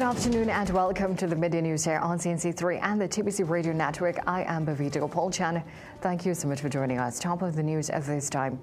Good afternoon and welcome to the Midday News here on CNC3 and the TBC Radio Network. I am Bhavita Gopal-Chan. Thank you so much for joining us. Top of the news at this time.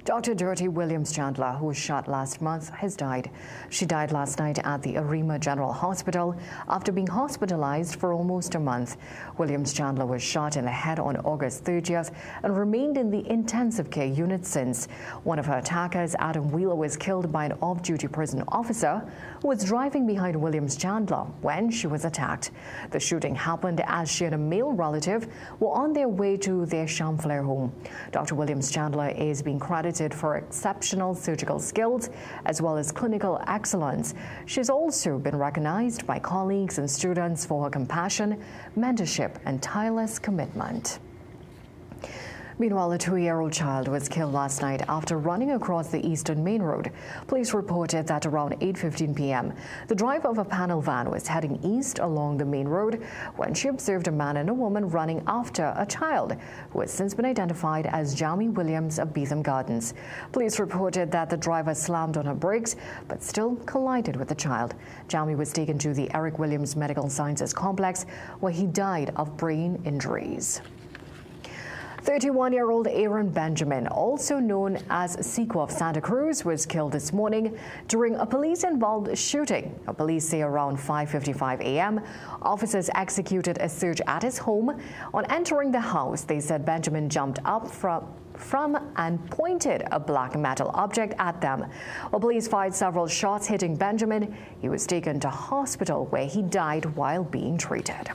Dr. Dorothy Williams-Chandler, who was shot last month, has died. She died last night at the Arima General Hospital after being hospitalized for almost a month. Williams-Chandler was shot in the head on August 30th and remained in the intensive care unit since. One of her attackers, Adam Wheeler, was killed by an off-duty prison officer who was driving behind Williams-Chandler when she was attacked. The shooting happened as she and a male relative were on their way to their Champlain home. Dr. Williams-Chandler is being credited for exceptional surgical skills as well as clinical excellence. She's also been recognized by colleagues and students for her compassion, mentorship, and tireless commitment. Meanwhile, a 2-year-old child was killed last night after running across the Eastern Main Road. Police reported that around 8:15 p.m., the driver of a panel van was heading east along the main road when she observed a man and a woman running after a child, who has since been identified as Jamie Williams of Beetham Gardens. Police reported that the driver slammed on her brakes but still collided with the child. Jamie was taken to the Eric Williams Medical Sciences Complex, where he died of brain injuries. 31-year-old Aaron Benjamin, also known as Sequo of Santa Cruz, was killed this morning during a police-involved shooting. Police say around 5:55 a.m., officers executed a search at his home. On entering the house, they said Benjamin jumped up from and pointed a black metal object at them. While police fired several shots hitting Benjamin, he was taken to hospital where he died while being treated.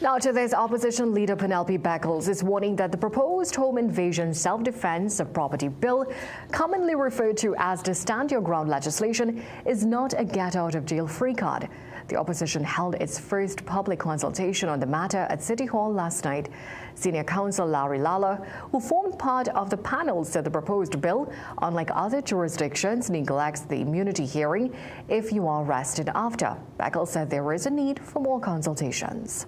Now to this, opposition leader Penelope Beckles is warning that the proposed home invasion self-defense of property bill, commonly referred to as the Stand Your Ground legislation, is not a get-out-of-jail-free card. The opposition held its first public consultation on the matter at City Hall last night. Senior counsel Larry Lala, who formed part of the panel, said the proposed bill, unlike other jurisdictions, neglects the immunity hearing if you are arrested after. Beckles said there is a need for more consultations.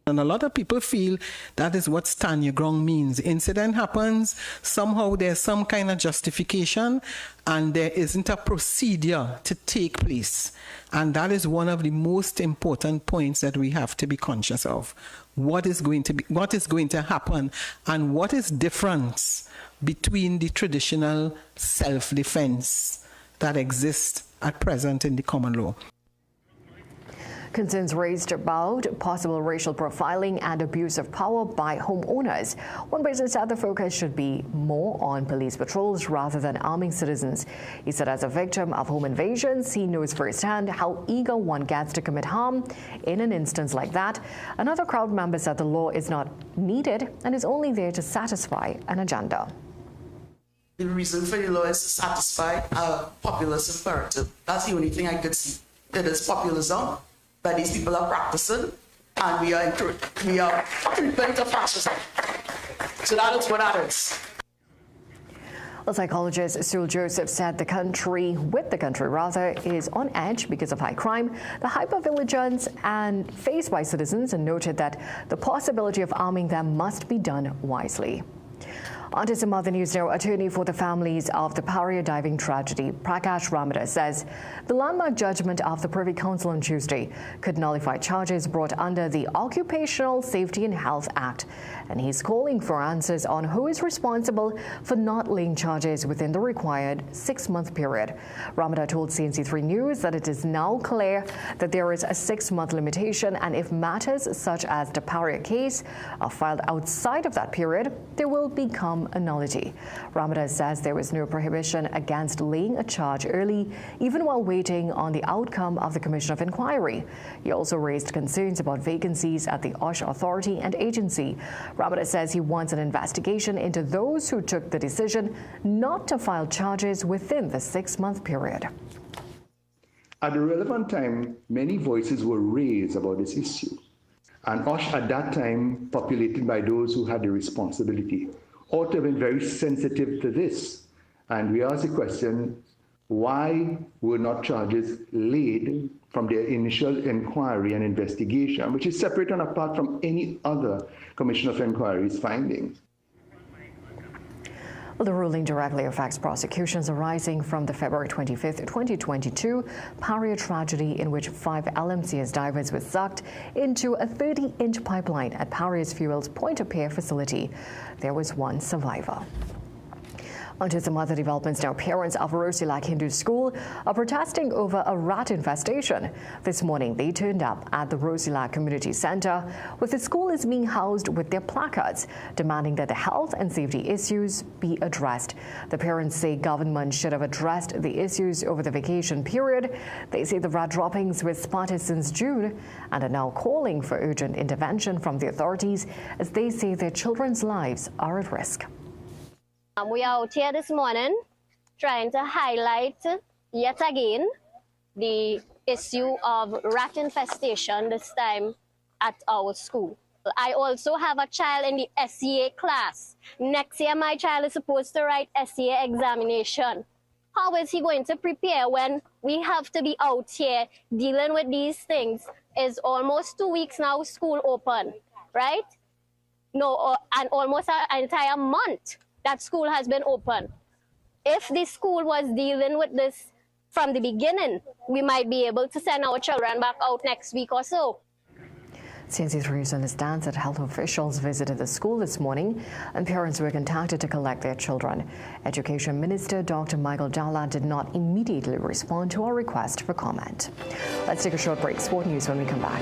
And a lot of people feel that is what stand your ground means. Incident happens, somehow there's some kind of justification, and there isn't a procedure to take place. And that is one of the most important points that we have to be conscious of. What is going to happen, and what is difference between the traditional self-defense that exists at present in the common law. Concerns raised about possible racial profiling and abuse of power by homeowners. One person said the focus should be more on police patrols rather than arming citizens. He said as a victim of home invasions, he knows firsthand how eager one gets to commit harm in an instance like that. Another crowd member said the law is not needed and is only there to satisfy an agenda. The reason for the law is to satisfy a populist imperative. That's the only thing I could see. It is populism that these people are practicing, and we are treatment of fascism. So that is what that is. Well, psychologist Sue Joseph said the country is on edge because of high crime, the hypervigilance and faced by citizens, and noted that the possibility of arming them must be done wisely. On to some other news now. Attorney for the families of the Paria diving tragedy, Prakash Ramada, says the landmark judgment of the Privy Council on Tuesday could nullify charges brought under the Occupational Safety and Health Act. And he's calling for answers on who is responsible for not laying charges within the required 6-month period. Ramada told CNC3 News that it is now clear that there is a 6-month limitation, and if matters such as the Paria case are filed outside of that period, there will become a nullity. Ramada says there was no prohibition against laying a charge early, even while waiting on the outcome of the Commission of Inquiry. He also raised concerns about vacancies at the OSH authority and agency. Ramada says he wants an investigation into those who took the decision not to file charges within the 6-month period. At the relevant time, many voices were raised about this issue, and OSH at that time, populated by those who had the responsibility, ought to have been very sensitive to this. And we asked the question, why were not charges laid from their initial inquiry and investigation, which is separate and apart from any other Commission of Inquiry's findings? Well, the ruling directly affects prosecutions arising from the February 25, 2022 Paria tragedy in which 5 LMCS divers were sucked into a 30-inch pipeline at Paria's Fuel's point-of-care facility. There was one survivor. Onto some other developments now. Parents of Rosilak Hindu School are protesting over a rat infestation. This morning, they turned up at the Rosilak Community Centre, where the school is being housed with their placards, demanding that the health and safety issues be addressed. The parents say government should have addressed the issues over the vacation period. They say the rat droppings were spotted since June and are now calling for urgent intervention from the authorities, as they say their children's lives are at risk. We are out here this morning trying to highlight yet again the issue of rat infestation, this time at our school. I also have a child in the SEA class. Next year, my child is supposed to write SEA examination. How is he going to prepare when we have to be out here dealing with these things? It's almost 2 weeks now, school open, right? No, and almost an entire month that school has been open. If the school was dealing with this from the beginning, we might be able to send our children back out next week or so. CNC3 understands that health officials visited the school this morning and parents were contacted to collect their children. Education Minister Dr. Michael Dalla did not immediately respond to our request for comment. Let's take a short break. Sport news when we come back.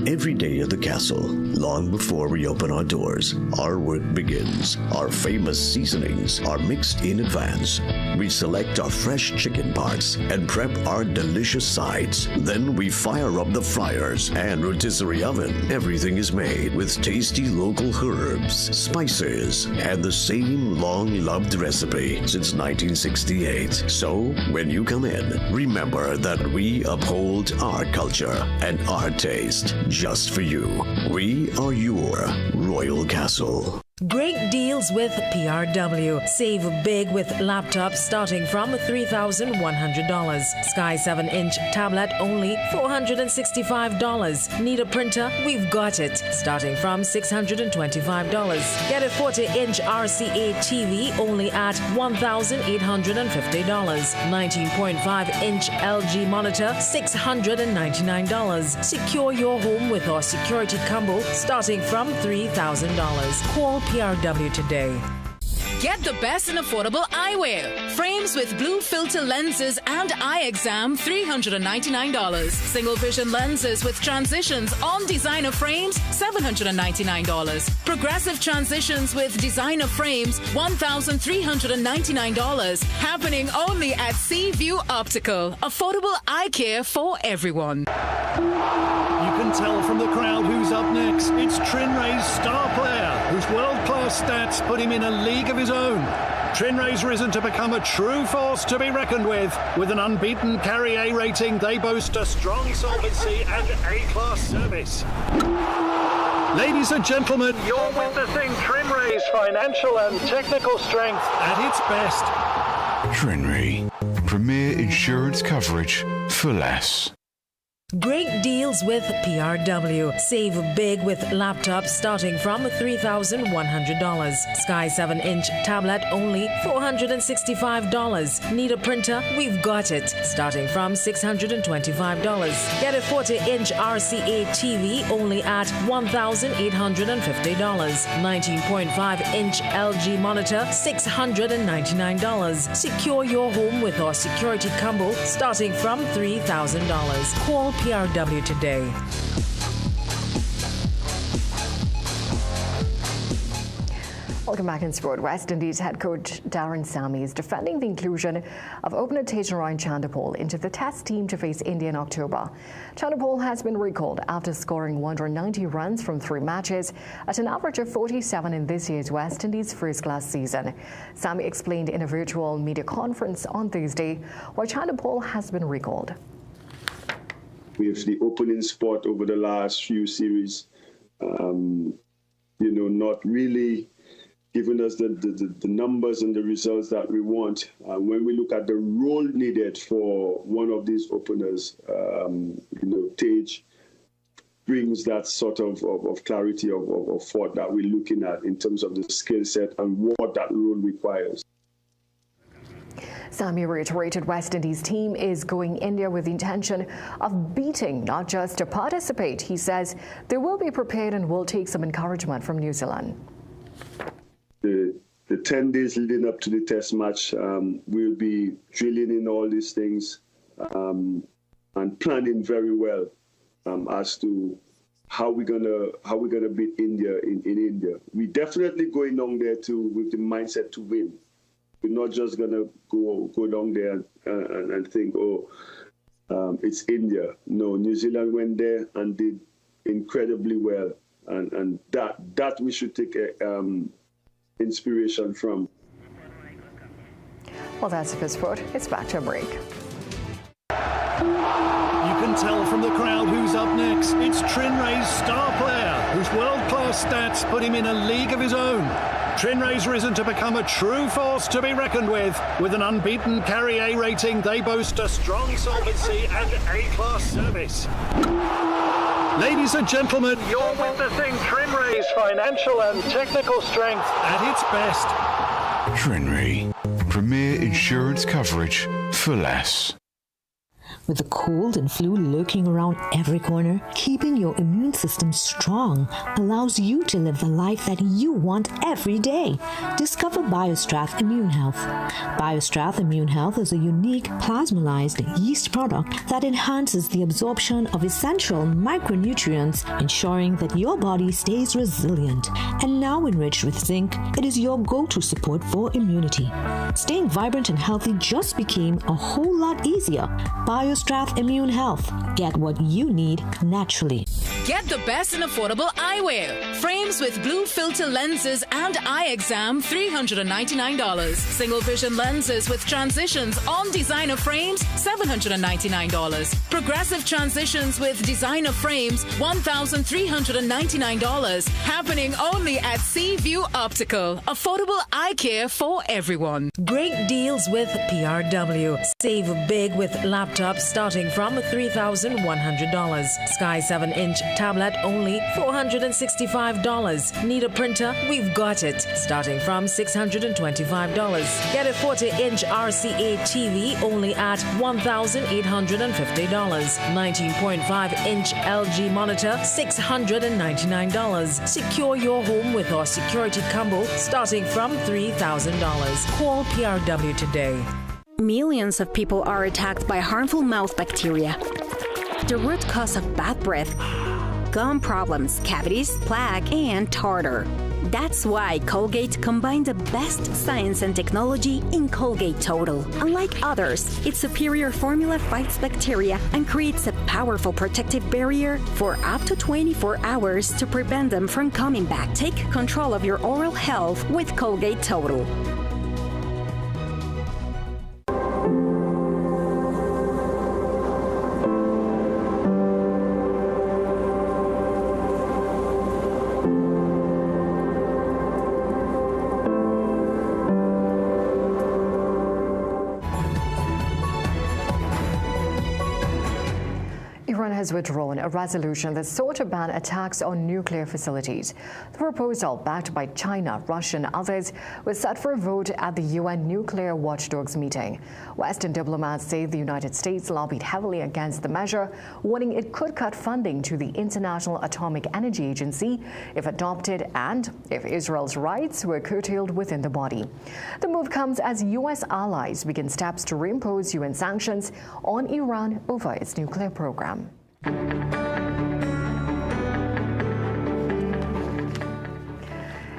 Every day at the castle, long before we open our doors, our work begins. Our famous seasonings are mixed in advance. We select our fresh chicken parts and prep our delicious sides. Then we fire up the fryers and rotisserie oven. Everything is made with tasty local herbs, spices, and the same long-loved recipe since 1968. So, when you come in, remember that we uphold our culture and our taste. Just for you. We are your Royal Castle. Great deals with PRW. Save big with laptops starting from $3,100. Sky 7-inch tablet only $465. Need a printer? We've got it. Starting from $625. Get a 40-inch RCA TV only at $1,850. 19.5-inch LG monitor $699. Secure your home with our security combo starting from $3,000. Call PRW today. Get the best in affordable eyewear. Frames with blue filter lenses and eye exam, $399. Single vision lenses with transitions on designer frames, $799. Progressive transitions with designer frames, $1,399. Happening only at Seaview Optical. Affordable eye care for everyone. You can tell from the crowd who's up next. It's Trinray's star player, whose world-class stats put him in a league of his own. Trinray's risen to become a true force to be reckoned with. With an unbeaten Carry A rating, they boast a strong solvency and A-class service. Ladies and gentlemen, you're witnessing Trinray's financial and technical strength at its best. Trinray, premier insurance coverage for less. Great deals with PRW. Save big with laptops starting from $3,100. Sky 7-inch tablet only $465. Need a printer? We've got it. Starting from $625. Get a 40-inch RCA TV only at $1,850. 19.5-inch LG monitor $699. Secure your home with our security combo starting from $3,000. Call PRW today. Welcome back in sport. West Indies head coach Darren Sammy is defending the inclusion of opener Tejan Chanderpaul into the test team to face India in October. Chanderpaul has been recalled after scoring 190 runs from 3 matches at an average of 47 in this year's West Indies first-class season. Sammy explained in a virtual media conference on Thursday why Chanderpaul has been recalled. With the opening spot over the last few series, not really giving us the numbers and the results that we want. When we look at the role needed for one of these openers, Tej brings that sort of clarity of thought that we're looking at in terms of the skill set and what that role requires. Sammy reiterated West Indies team is going India with the intention of beating, not just to participate. He says they will be prepared and will take some encouragement from New Zealand. The 10 days leading up to the test match, we'll be drilling in all these things and planning very well as to how we're gonna beat India in India. We're definitely going down there with the mindset to win. We're not just gonna go down there and think, it's India. No, New Zealand went there and did incredibly well, and that we should take inspiration from. Well, that's it for sport. It's back to a break. You can tell from the crowd who's up next. It's Trinray's star player, whose world-class stats put him in a league of his own. Trinray's risen to become a true force to be reckoned with. With an unbeaten Carry A rating, they boast a strong solvency and A-class service. Ladies and gentlemen, you're witnessing Trinray's financial and technical strength at its best. Trinray, premier insurance coverage for less. With the cold and flu lurking around every corner, keeping your immune system strong allows you to live the life that you want every day. Discover BioStrath Immune Health. BioStrath Immune Health is a unique plasmalized yeast product that enhances the absorption of essential micronutrients, ensuring that your body stays resilient. And now enriched with zinc, it is your go-to support for immunity. Staying vibrant and healthy just became a whole lot easier. BioStrath Immune Health. Get what you need naturally. Get the best in affordable eyewear. Frames with blue filter lenses and eye exam, $399. Single vision lenses with transitions on designer frames, $799. Progressive transitions with designer frames, $1,399. Happening only at Seaview Optical. Affordable eye care for everyone. Great deals with PRW. Save big with laptops starting from $3,100. Sky 7-inch tablet only $465. Need a printer? We've got it. Starting from $625. Get a 40-inch RCA TV only at $1,850. 19.5-inch LG monitor $699. Secure your home with our security combo starting from $3,000. Call PRW today. Millions of people are attacked by harmful mouth bacteria. The root cause of bad breath, gum problems, cavities, plaque, and tartar. That's why Colgate combined the best science and technology in Colgate Total. Unlike others, its superior formula fights bacteria and creates a powerful protective barrier for up to 24 hours to prevent them from coming back. Take control of your oral health with Colgate Total. Iran has withdrawn a resolution that sought to ban attacks on nuclear facilities. The proposal, backed by China, Russia and others, was set for a vote at the UN Nuclear Watchdogs meeting. Western diplomats say the United States lobbied heavily against the measure, warning it could cut funding to the International Atomic Energy Agency if adopted and if Israel's rights were curtailed within the body. The move comes as U.S. allies begin steps to reimpose UN sanctions on Iran over its nuclear program.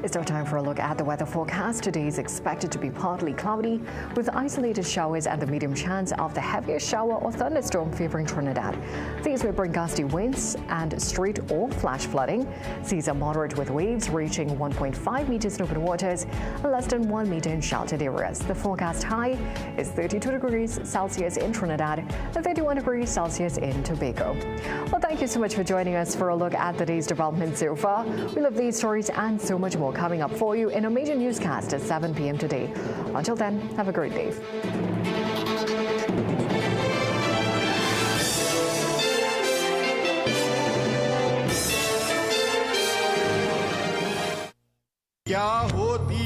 It's our time for a look at the weather forecast. Today is expected to be partly cloudy with isolated showers and the medium chance of the heaviest shower or thunderstorm favoring Trinidad. These will bring gusty winds and street or flash flooding. Seas are moderate with waves reaching 1.5 meters in open waters and less than 1 meter in sheltered areas. The forecast high is 32 degrees Celsius in Trinidad and 31 degrees Celsius in Tobago. Well, thank you so much for joining us for a look at the day's developments so far. We love these stories and so much more coming up for you in a major newscast at 7 p.m. today. Until then, have a great day. क्या होती